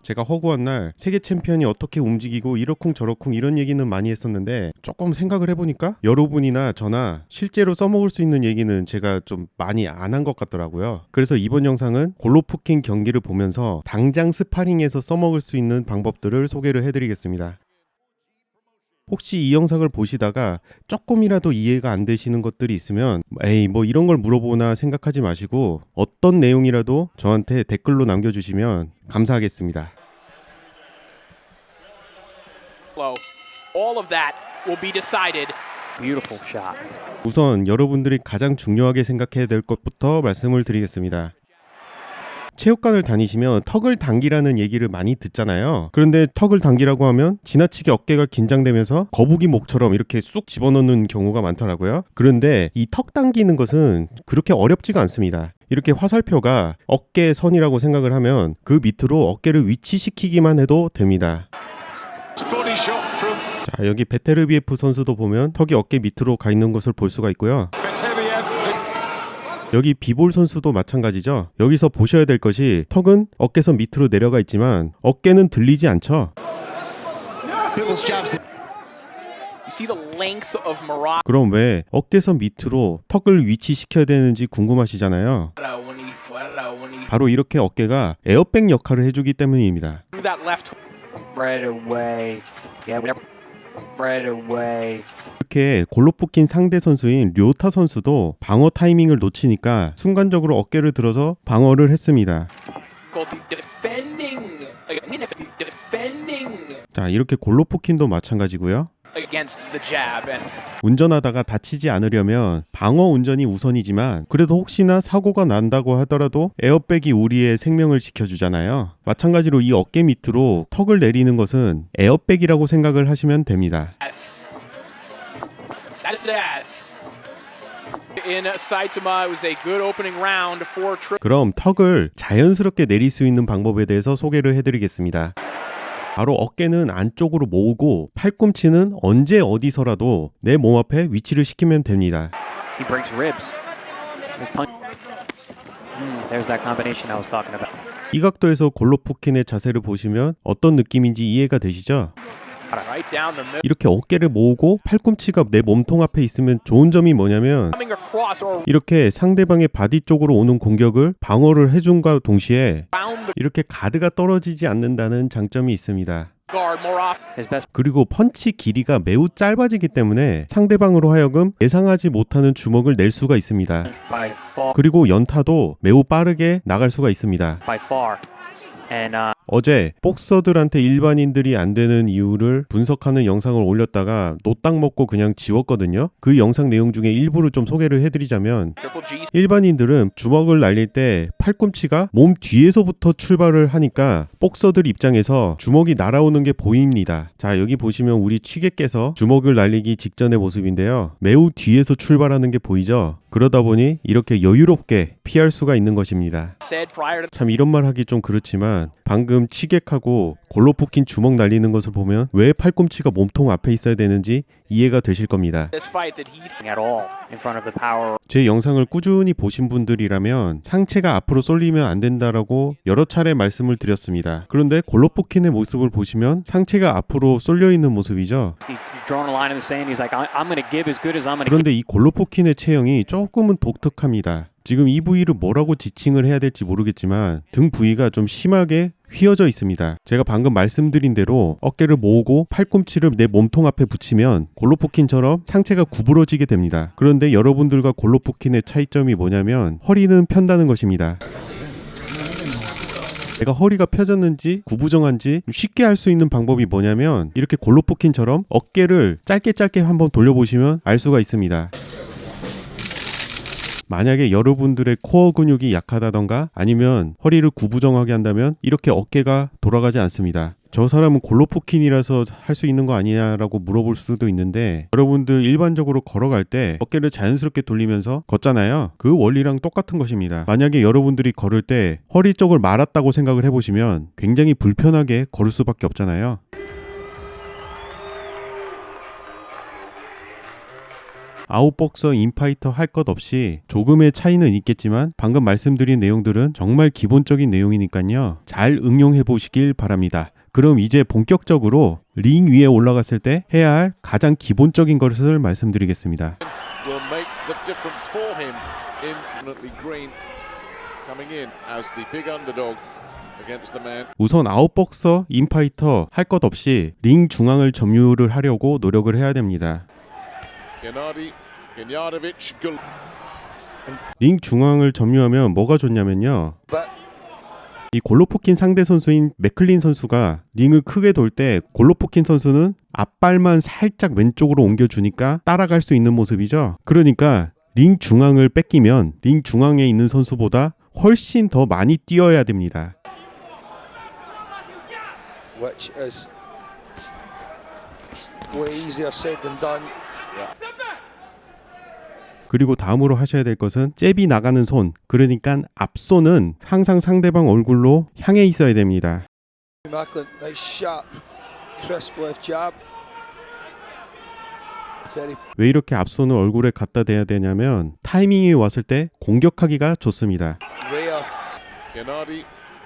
제가 허구한 날 세계 챔피언이 어떻게 움직이고 이러쿵 저러쿵 이런 얘기는 많이 했었는데 조금 생각을 해보니까 여러분이나 저나 실제로 써먹을 수 있는 얘기는 제가 좀 많이 안 한 것 같더라고요. 그래서 이번 영상은 골로푸킨 경기를 보면서 당장 스파링에서 써먹을 수 있는 방법들을 소개를 해드리겠습니다. 혹시 이 영상을 보시다가 조금이라도 이해가 안 되시는 것들이 있으면 에이 뭐 이런 걸 물어보나 생각하지 마시고 어떤 내용이라도 저한테 댓글로 남겨주시면 감사하겠습니다. All of that will be decided. Beautiful shot. 우선 여러분들이 가장 중요하게 생각해야 될 것부터 말씀을 드리겠습니다. 체육관을 다니시면 턱을 당기라는 얘기를 많이 듣잖아요. 그런데 턱을 당기라고 하면 지나치게 어깨가 긴장되면서 거북이 목처럼 이렇게 쑥 집어넣는 경우가 많더라고요. 그런데 이 턱 당기는 것은 그렇게 어렵지가 않습니다. 이렇게 화살표가 어깨 선이라고 생각을 하면 그 밑으로 어깨를 위치시키기만 해도 됩니다. 자, 여기 베테르비에프 선수도 보면 턱이 어깨 밑으로 가 있는 것을 볼 수가 있고요. 여기 비볼 선수도 마찬가지죠. 여기서 보셔야 될 것이 턱은 어깨선 밑으로 내려가 있지만 어깨는 들리지 않죠. 그럼 왜 어깨선 밑으로 턱을 위치시켜야 되는지 궁금하시잖아요. 바로 이렇게 어깨가 에어백 역할을 해주기 때문입니다. Right away. Yeah, right away. 이렇게 골로푸킨 상대 선수인 료타 선수도 방어 타이밍을 놓치니까 순간적으로 어깨를 들어서 방어를 했습니다. 자, 이렇게 골로푸킨도 마찬가지고요. 운전하다가 다치지 않으려면 방어 운전이 우선이지만 그래도 혹시나 사고가 난다고 하더라도 에어백이 우리의 생명을 지켜주잖아요. 마찬가지로 이 어깨 밑으로 턱을 내리는 것은 에어백이라고 생각을 하시면 됩니다. 그럼 턱을 자연스럽게 내릴 수 있는 방법에 대해서 소개를 해드리겠습니다. 바로 어깨는 안쪽으로 모으고 팔꿈치는 언제 어디서라도 내 몸 앞에 위치를 시키면 됩니다. He breaks ribs. There's that combination I was talking about. 이 각도에서 골로푸킨의 자세를 보시면 어떤 느낌인지 이해가 되시죠? 이렇게 어깨를 모으고 팔꿈치가 내 몸통 앞에 있으면 좋은 점이 뭐냐면 이렇게 상대방의 바디 쪽으로 오는 공격을 방어를 해준과 동시에 이렇게 가드가 떨어지지 않는다는 장점이 있습니다. 그리고 펀치 길이가 매우 짧아지기 때문에 상대방으로 하여금 예상하지 못하는 주먹을 낼 수가 있습니다. 그리고 연타도 매우 빠르게 나갈 수가 있습니다. 어제 복서들한테 일반인들이 안 되는 이유를 분석하는 영상을 올렸다가 노딱 먹고 그냥 지웠거든요. 그 영상 내용 중에 일부를 좀 소개를 해드리자면 일반인들은 주먹을 날릴 때 팔꿈치가 몸 뒤에서부터 출발을 하니까 복서들 입장에서 주먹이 날아오는 게 보입니다. 자, 여기 보시면 우리 취객께서 주먹을 날리기 직전의 모습인데요. 매우 뒤에서 출발하는 게 보이죠? 그러다 보니 이렇게 여유롭게 피할 수가 있는 것입니다. 참 이런 말 하기 좀 그렇지만 방금 취객하고 골로푸킨 주먹 날리는 것을 보면 왜 팔꿈치가 몸통 앞에 있어야 되는지 이해가 되실 겁니다. 제 영상을 꾸준히 보신 분들이라면 상체가 앞으로 쏠리면 안 된다라고 여러 차례 말씀을 드렸습니다. 그런데 골로푸킨의 모습을 보시면 상체가 앞으로 쏠려 있는 모습이죠. 그런데 이 골로푸킨의 체형이 조금은 독특합니다. 지금 이 부위를 뭐라고 지칭을 해야 될지 모르겠지만 등 부위가 좀 심하게 휘어져 있습니다. 제가 방금 말씀드린 대로 어깨를 모으고 팔꿈치를 내 몸통 앞에 붙이면 골로푸킨처럼 상체가 구부러지게 됩니다. 그런데 여러분들과 골로푸킨의 차이점이 뭐냐면 허리는 편다는 것입니다. 내가 허리가 펴졌는지 구부정한지 쉽게 알 수 있는 방법이 뭐냐면 이렇게 골로푸킨처럼 어깨를 짧게 한번 돌려보시면 알 수가 있습니다. 만약에 여러분들의 코어 근육이 약하다던가 아니면 허리를 구부정하게 한다면 이렇게 어깨가 돌아가지 않습니다. 저 사람은 골로푸킨이라서 할 수 있는 거 아니냐라고 물어볼 수도 있는데 여러분들 일반적으로 걸어갈 때 어깨를 자연스럽게 돌리면서 걷잖아요. 그 원리랑 똑같은 것입니다. 만약에 여러분들이 걸을 때 허리 쪽을 말았다고 생각을 해보시면 굉장히 불편하게 걸을 수밖에 없잖아요. 아웃복서 인파이터 할 것 없이 조금의 차이는 있겠지만 방금 말씀드린 내용들은 정말 기본적인 내용이니까요. 잘 응용해 보시길 바랍니다. 그럼 이제 본격적으로 링 위에 올라갔을 때 해야 할 가장 기본적인 것을 말씀드리겠습니다. will make the difference for him in Green coming in as the big underdog against the man. 우선 아웃복서 인파이터 할 것 없이 링 중앙을 점유를 하려고 노력을 해야 됩니다. Genadovich, 링 중앙을 점유하면 뭐가 좋냐면요. 이 골로프킨 상대 선수인 맥클린 선수가 링을 크게 돌 때 골로프킨 선수는 앞발만 살짝 왼쪽으로 옮겨주니까 따라갈 수 있는 모습이죠. 그러니까 링 중앙을 뺏기면 링 중앙에 있는 선수보다 훨씬 더 많이 뛰어야 됩니다. Which is way easier said than done. 그리고 다음으로 하셔야 될 것은 잽이 나가는 손, 그러니까 앞손은 항상 상대방 얼굴로 향해 있어야 됩니다. Macklin, nice sharp, crisp left jab. Very 왜 이렇게 앞손을 얼굴에 갖다 대야 되냐면 타이밍이 왔을 때 공격하기가 좋습니다. rare.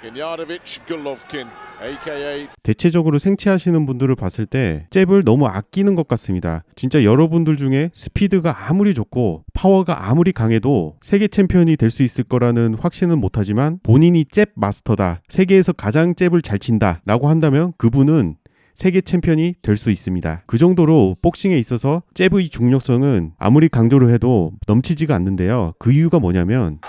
Genadovich, Golovkin, aka 대체적으로 생치하시는 분들을 봤을 때 잽을 너무 아끼는 것 같습니다. 진짜 여러분들 중에 스피드가 아무리 좋고 파워가 아무리 강해도 세계 챔피언이 될 수 있을 거라는 확신은 못하지만 본인이 잽 마스터다, 세계에서 가장 잽을 잘 친다 라고 한다면 그분은 세계 챔피언이 될 수 있습니다. 그 정도로 복싱에 있어서 잽의 중력성은 아무리 강조를 해도 넘치지가 않는데요. 그 이유가 뭐냐면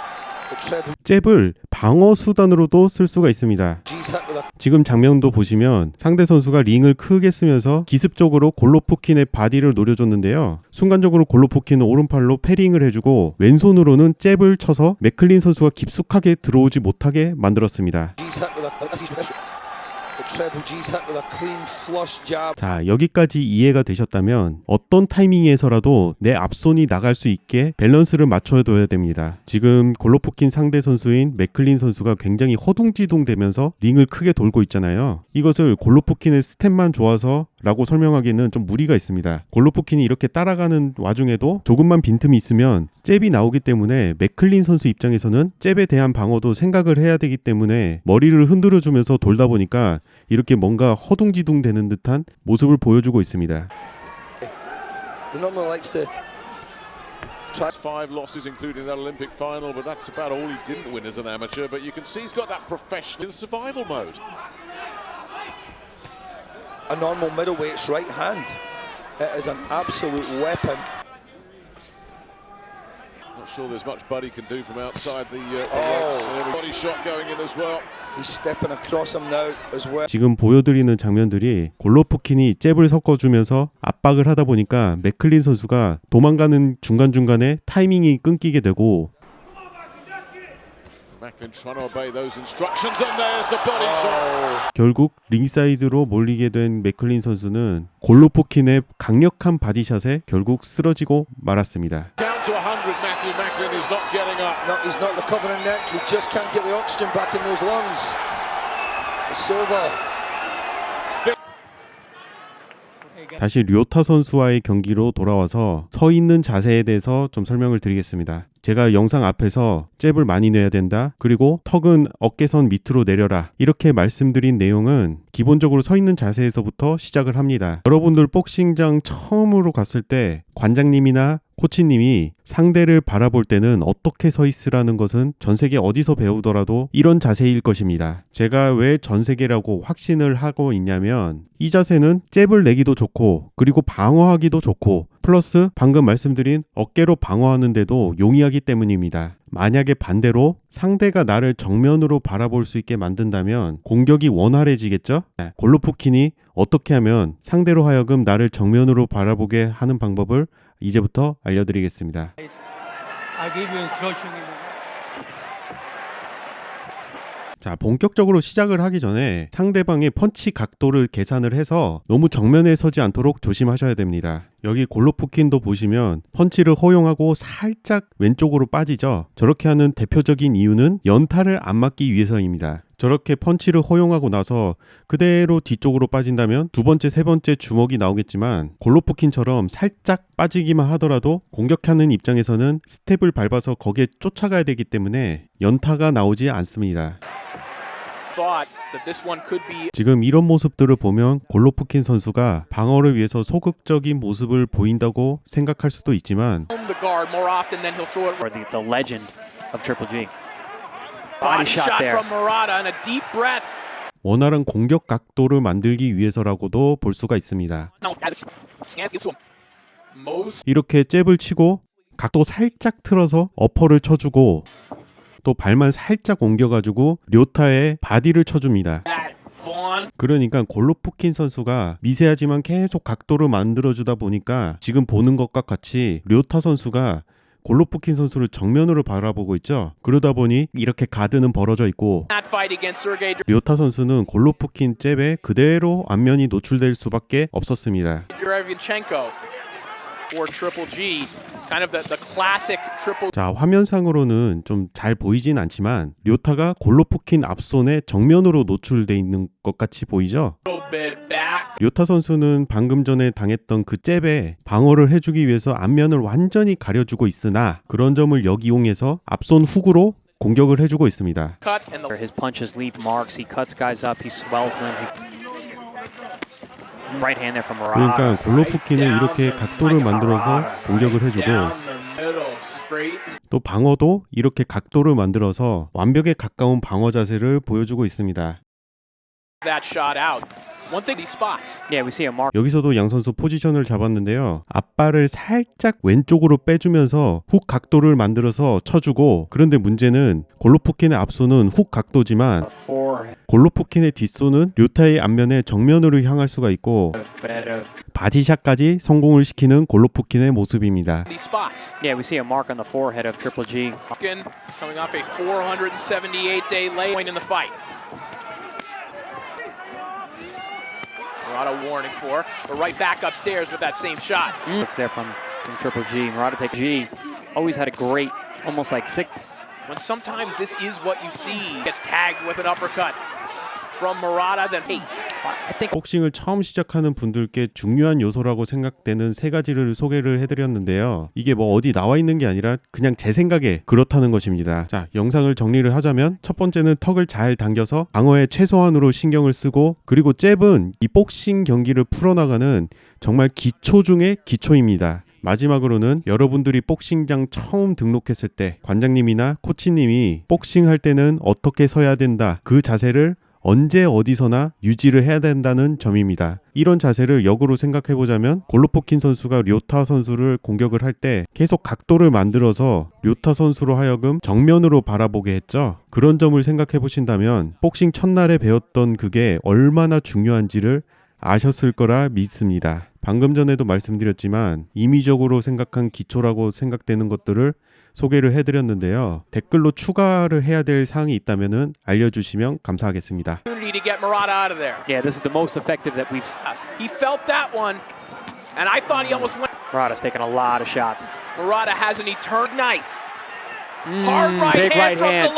잽을 방어 수단으로도 쓸 수가 있습니다. G's hit with a 지금 장면도 보시면 상대 선수가 링을 크게 쓰면서 기습적으로 골로프킨의 바디를 노려줬는데요. 순간적으로 골로프킨은 오른팔로 패링을 해주고 왼손으로는 잽을 쳐서 맥클린 선수가 깊숙하게 들어오지 못하게 만들었습니다. G's hit with a the treble G's hit with a clean flush jab. 자, 여기까지 이해가 되셨다면 어떤 타이밍에서라도 내 앞손이 나갈 수 있게 밸런스를 맞춰둬야 됩니다. 지금 골로프킨 상대 선수인 맥클린 선수가 굉장히 허둥지둥 되면서 링을 크게 돌고 있잖아요. 이것을 골로프킨의 스텝만 좋아서 라고 설명하기에는 좀 무리가 있습니다. 골로프킨이 이렇게 따라가는 와중에도 조금만 빈틈이 있으면 잽이 나오기 때문에 맥클린 선수 입장에서는 잽에 대한 방어도 생각을 해야 되기 때문에 머리를 흔들어주면서 돌다 보니까 이렇게 뭔가 허둥지둥 되는 듯한 모습을 보여주고 있습니다. He normally likes to try. 5 losses including that Olympic final, but that's about all he didn't win as an amateur. But you can see he's got that professional survival mode. A normal middleweight's right hand. It is an absolute weapon. Not sure there's much Buddy can do from outside the legs. Body shot going in as well. He's stepping across him now as well. 지금 보여드리는 장면들이 골로프킨이 잽을 섞어주면서 압박을 하다 보니까 맥클린 선수가 도망가는 중간중간에 타이밍이 끊기게 되고 Macklin trying to obey those instructions, and there's the body shot. 결국 링사이드로 몰리게 된 맥클린 선수는 골로프킨의 강력한 바디샷에 결국 쓰러지고 말았습니다. Down to 100, Matthew Macklin is not getting up. No, he's not recovering, Nick. He just can't get the oxygen back in those lungs. It's over. 다시 료타 선수와의 경기로 돌아와서 서 있는 자세에 대해서 좀 설명을 드리겠습니다. 제가 영상 앞에서 잽을 많이 내야 된다, 그리고 턱은 어깨선 밑으로 내려라, 이렇게 말씀드린 내용은 기본적으로 서 있는 자세에서부터 시작을 합니다. 여러분들 복싱장 처음으로 갔을 때 관장님이나 코치님이 상대를 바라볼 때는 어떻게 서 있으라는 것은 전 세계 어디서 배우더라도 이런 자세일 것입니다. 제가 왜 전 세계라고 확신을 하고 있냐면 이 자세는 잽을 내기도 좋고 그리고 방어하기도 좋고 플러스 방금 말씀드린 어깨로 방어하는데도 용이하기 때문입니다. 만약에 반대로 상대가 나를 정면으로 바라볼 수 있게 만든다면 공격이 원활해지겠죠? 골로프킨이 어떻게 하면 상대로 하여금 나를 정면으로 바라보게 하는 방법을 이제부터 알려드리겠습니다. 자, 본격적으로 시작을 하기 전에 상대방의 펀치 각도를 계산을 해서 너무 정면에 서지 않도록 조심하셔야 됩니다. 여기 골로프킨도 보시면 펀치를 허용하고 살짝 왼쪽으로 빠지죠. 저렇게 하는 대표적인 이유는 연타를 안 맞기 위해서입니다. 저렇게 펀치를 허용하고 나서 그대로 뒤쪽으로 빠진다면 두 번째, 세 번째 주먹이 나오겠지만 골로프킨처럼 살짝 빠지기만 하더라도 공격하는 입장에서는 스텝을 밟아서 거기에 쫓아가야 되기 때문에 연타가 나오지 않습니다. Thought that this one could be 지금 이런 모습들을 보면 골로프킨 선수가 방어를 위해서 소극적인 모습을 보인다고 생각할 수도 있지만 on the guard more often than he'll throw it. Or the legend of Triple G. Body Body shot shot there. from Murata and a deep breath. 원활한 공격 각도를 만들기 위해서라고도 볼 수가 있습니다. Most 이렇게 잽을 치고 각도 살짝 틀어서 어퍼를 쳐주고 또 발만 살짝 옮겨가지고 료타의 바디를 쳐줍니다. that Vaughn 그러니까 골로프킨 선수가 미세하지만 계속 각도를 만들어주다 보니까 지금 보는 것과 같이 료타 선수가 골로프킨 선수를 정면으로 바라보고 있죠. 그러다 보니 이렇게 가드는 벌어져 있고 that fight against Sergey 료타 선수는 골로프킨 잽에 그대로 안면이 노출될 수밖에 없었습니다. Derevianchenko or Triple G, kind of the classic Triple 자, 화면상으로는 좀 잘 보이진 않지만 료타가 골로프킨 앞손에 정면으로 노출돼 있는 것 같이 보이죠? bit back. 료타 선수는 방금 전에 당했던 그 잽에 방어를 해주기 위해서 앞면을 완전히 가려주고 있으나 그런 점을 역이용해서 앞손 훅으로 공격을 해주고 있습니다. Cut and the His punches leave marks. He cuts guys up. He swells them. Right hand there from Murata. 그러니까 골로프킨은 이렇게 각도를 만들어서 공격을 해주고 down the middle, straight. 또 방어도 이렇게 각도를 만들어서 완벽에 가까운 방어 자세를 보여주고 있습니다. That shot out. One thing, these spots. Yeah, we see a mark. 여기서도 양 선수 포지션을 잡았는데요. 앞발을 살짝 왼쪽으로 빼주면서 훅 각도를 만들어서 쳐주고 그런데 문제는 골로프킨의 앞손은 훅 각도지만 Forehead 골로프킨의 뒷손은 료타의 앞면에 정면으로 향할 수가 있고 of 바디샷까지 성공을 시키는 골로프킨의 모습입니다. These spots. yeah, we see a mark on the forehead of Triple G. Skin coming off a 478-day lay point in the fight. Murata warning for, but right back upstairs with that same shot. Looks there from Triple G. Murata takes G. Always had a great, almost like sick. When sometimes this is what you see. Gets tagged with an uppercut from Murata, then face. I think 복싱을 처음 시작하는 분들께 중요한 요소라고 생각되는 세 가지를 소개를 해드렸는데요. 이게 뭐 어디 나와 있는 게 아니라 그냥 제 생각에 그렇다는 것입니다. 자, 영상을 정리를 하자면 첫 번째는 턱을 잘 당겨서 방어에 최소한으로 신경을 쓰고 그리고 잽은 이 복싱 경기를 풀어나가는 정말 기초 중의 기초입니다. 마지막으로는 여러분들이 복싱장 처음 등록했을 때 관장님이나 코치님이 복싱할 때는 어떻게 서야 된다 그 자세를 언제 어디서나 유지를 해야 된다는 점입니다. 이런 자세를 역으로 생각해보자면 골로프킨 선수가 료타 선수를 공격을 할 때 계속 각도를 만들어서 료타 선수로 하여금 정면으로 바라보게 했죠. 그런 점을 생각해보신다면 복싱 첫날에 배웠던 그게 얼마나 중요한지를 아셨을 거라 믿습니다. 방금 전에도 말씀드렸지만 임의적으로 생각한 기초라고 생각되는 것들을 소개를 해드렸는데요. 댓글로 추가를 해야 될 사항이 있다면 알려주시면 감사하겠습니다. Opportunity to get Murata out of there. yeah, this is the most effective that we've. He felt that one, and I thought he almost went. Murata's taken a lot of shots. Murata has an eternal night. Hard right big hand right from hand. the